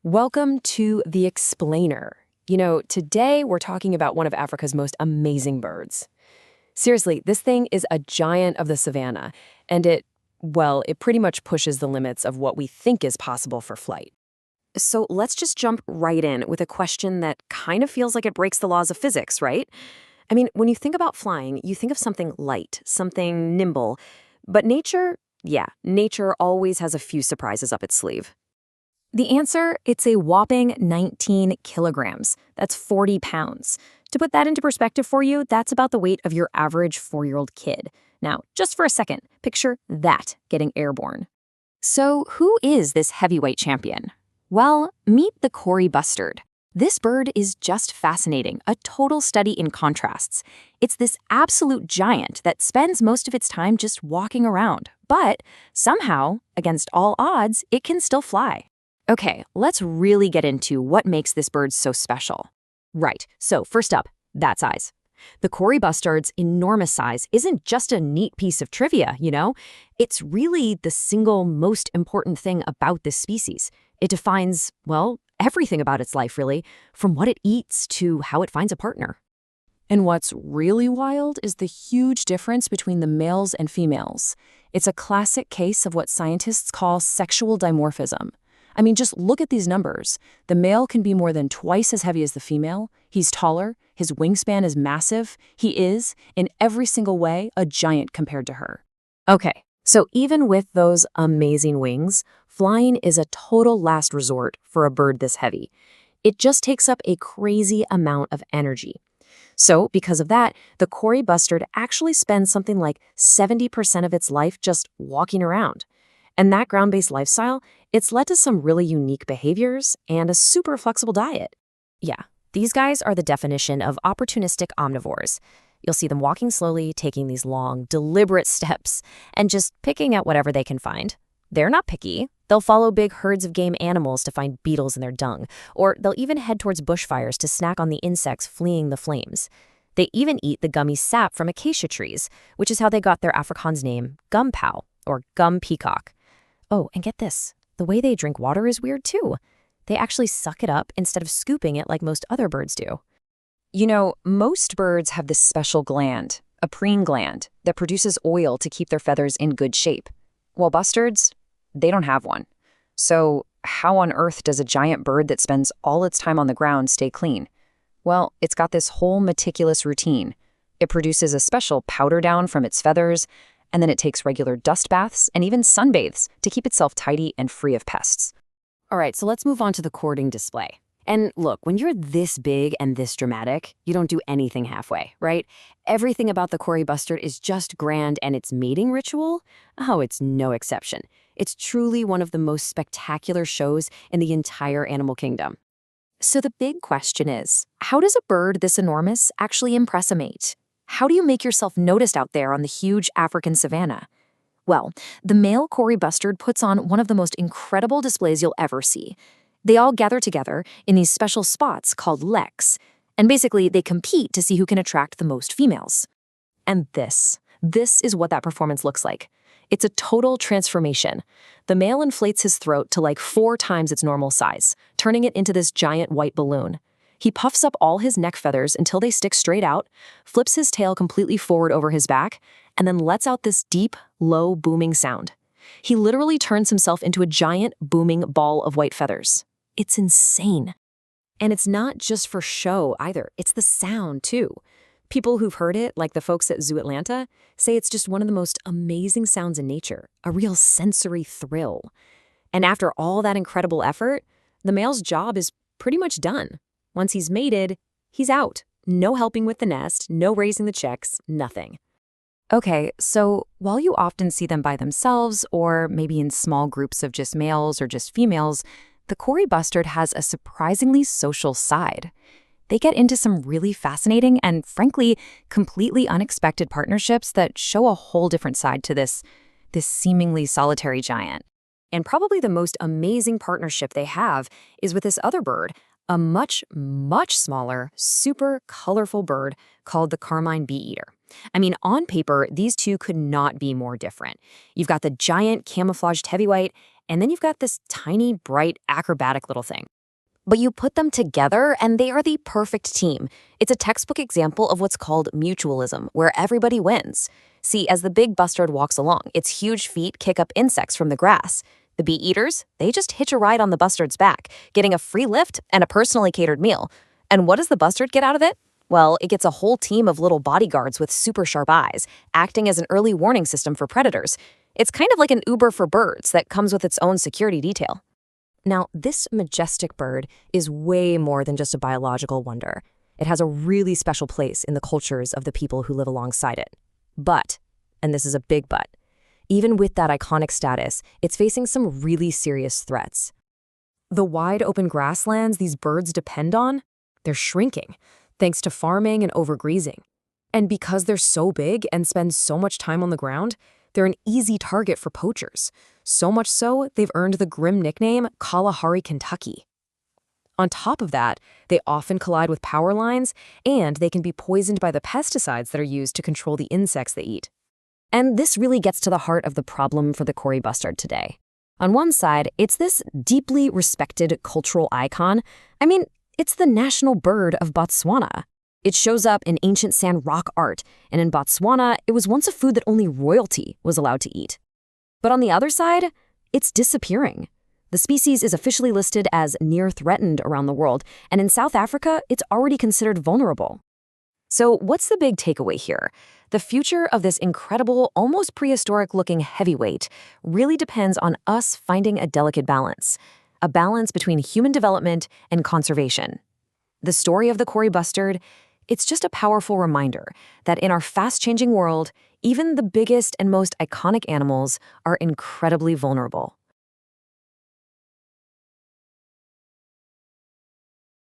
Welcome to The Explainer. Today we're talking about one of Africa's most amazing birds. Seriously, this thing is a giant of the savanna, and it pretty much pushes the limits of what we think is possible for flight. So let's just jump right in with a question that kind of feels like it breaks the laws of physics, right? I mean, when you think about flying, you think of something light, something nimble. But nature always has a few surprises up its sleeve. The answer, it's a whopping 19 kilograms. That's 40 pounds. To put that into perspective for you, that's about the weight of your average 4-year-old kid. Now, just for a second, picture that getting airborne. So who is this heavyweight champion? Well, meet the Kori Bustard. This bird is just fascinating, a total study in contrasts. It's this absolute giant that spends most of its time just walking around. But somehow, against all odds, it can still fly. Okay, let's really get into what makes this bird so special. Right, so first up, that size. The Kori Bustard's enormous size isn't just a neat piece of trivia, It's really the single most important thing about this species. It defines, everything about its life, really, from what it eats to how it finds a partner. And what's really wild is the huge difference between the males and females. It's a classic case of what scientists call sexual dimorphism. I mean, just look at these numbers. The male can be more than twice as heavy as the female. He's taller. His wingspan is massive. He is, in every single way, a giant compared to her. Okay, so even with those amazing wings, flying is a total last resort for a bird this heavy. It just takes up a crazy amount of energy. So, because of that, the Kori Bustard actually spends something like 70% of its life just walking around. And that ground-based lifestyle, it's led to some really unique behaviors and a super flexible diet. Yeah, these guys are the definition of opportunistic omnivores. You'll see them walking slowly, taking these long, deliberate steps, and just picking at whatever they can find. They're not picky. They'll follow big herds of game animals to find beetles in their dung, or they'll even head towards bushfires to snack on the insects fleeing the flames. They even eat the gummy sap from acacia trees, which is how they got their Afrikaans name, gumpow, or gum peacock. Oh, and get this, the way they drink water is weird too. They actually suck it up instead of scooping it like most other birds do. Most birds have this special gland, a preen gland, that produces oil to keep their feathers in good shape. While bustards, they don't have one. So how on earth does a giant bird that spends all its time on the ground stay clean? Well, it's got this whole meticulous routine. It produces a special powder down from its feathers, and then it takes regular dust baths and even sunbathes to keep itself tidy and free of pests. All right, so let's move on to the courting display. And look, when you're this big and this dramatic, you don't do anything halfway, right? Everything about the Kori Bustard is just grand, and its mating ritual? Oh, it's no exception. It's truly one of the most spectacular shows in the entire animal kingdom. So the big question is, how does a bird this enormous actually impress a mate? How do you make yourself noticed out there on the huge African savanna? Well, the male Kori Bustard puts on one of the most incredible displays you'll ever see. They all gather together in these special spots called leks, and basically they compete to see who can attract the most females. And this is what that performance looks like. It's a total transformation. The male inflates his throat to like 4 times its normal size, turning it into this giant white balloon. He puffs up all his neck feathers until they stick straight out, flips his tail completely forward over his back, and then lets out this deep, low, booming sound. He literally turns himself into a giant, booming ball of white feathers. It's insane. And it's not just for show either. It's the sound, too. People who've heard it, like the folks at Zoo Atlanta, say it's just one of the most amazing sounds in nature, a real sensory thrill. And after all that incredible effort, the male's job is pretty much done. Once he's mated, he's out. No helping with the nest, no raising the chicks, nothing. Okay, so while you often see them by themselves, or maybe in small groups of just males or just females, the Kori Bustard has a surprisingly social side. They get into some really fascinating and, frankly, completely unexpected partnerships that show a whole different side to this seemingly solitary giant. And probably the most amazing partnership they have is with this other bird, a much, much smaller, super colorful bird called the carmine bee-eater. I mean, on paper, these two could not be more different. You've got the giant camouflaged heavyweight, and then you've got this tiny, bright, acrobatic little thing. But you put them together, and they are the perfect team. It's a textbook example of what's called mutualism, where everybody wins. See, as the big bustard walks along, its huge feet kick up insects from the grass. The bee eaters, they just hitch a ride on the bustard's back, getting a free lift and a personally catered meal. And what does the bustard get out of it? Well, it gets a whole team of little bodyguards with super sharp eyes, acting as an early warning system for predators. It's kind of like an Uber for birds that comes with its own security detail. Now, this majestic bird is way more than just a biological wonder. It has a really special place in the cultures of the people who live alongside it. But, and this is a big but, even with that iconic status, it's facing some really serious threats. The wide open grasslands these birds depend on, they're shrinking, thanks to farming and overgrazing. And because they're so big and spend so much time on the ground, they're an easy target for poachers. So much so, they've earned the grim nickname Kalahari, Kentucky. On top of that, they often collide with power lines, and they can be poisoned by the pesticides that are used to control the insects they eat. And this really gets to the heart of the problem for the Kori Bustard today. On one side, it's this deeply respected cultural icon. I mean, it's the national bird of Botswana. It shows up in ancient sand rock art, and in Botswana, it was once a food that only royalty was allowed to eat. But on the other side, it's disappearing. The species is officially listed as near threatened around the world, and in South Africa, it's already considered vulnerable. So what's the big takeaway here? The future of this incredible, almost prehistoric-looking heavyweight really depends on us finding a delicate balance, a balance between human development and conservation. The story of the Kori Bustard, it's just a powerful reminder that in our fast-changing world, even the biggest and most iconic animals are incredibly vulnerable.